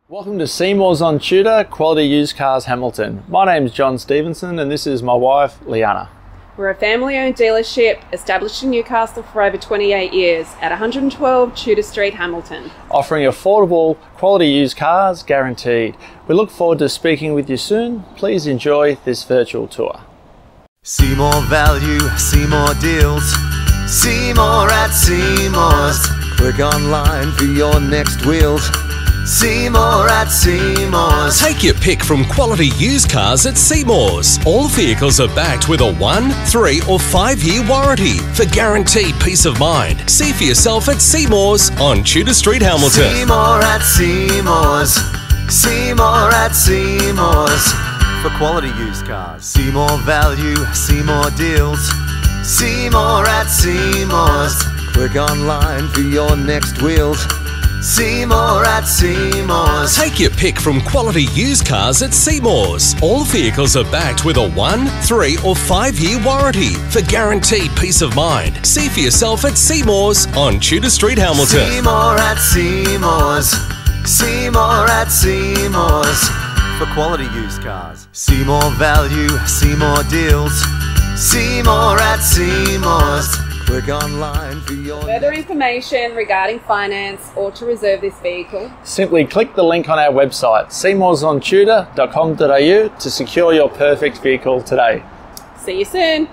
Welcome to Seymour's on T.U.D.O.R, Quality Used Cars Hamilton. My name's John Stevenson and this is my wife, Liana. We're a family-owned dealership established in Newcastle for over 28 years at 112 Tudor Street, Hamilton. Offering affordable, quality used cars guaranteed. We look forward to speaking with you soon. Please enjoy this virtual tour. See more value, see more deals. See more at Seymour's. Click online for your next wheels. See more at Seymour's. Take your pick from quality used cars at Seymour's. All vehicles are backed with a 1, 3 or 5-year warranty for guaranteed peace of mind. See for yourself at Seymour's on Tudor Street, Hamilton. See more at Seymour's. See more at Seymour's. For quality used cars. See more value, see more deals. See more at Seymour's. Click online for your next wheels. See more at Seymour's. Take your pick from quality used cars at Seymour's. All vehicles are backed with a 1, 3 or 5-year warranty for guaranteed peace of mind. See for yourself at Seymour's on Tudor Street, Hamilton. See more at Seymour's. See more at Seymour's. For quality used cars. See more value, see more deals. See more at Seymour's. Click online for your Further information regarding finance or to reserve this vehicle, Simply click the link on our website, seymoursontudor.com.au, to secure your perfect vehicle today. see you soon.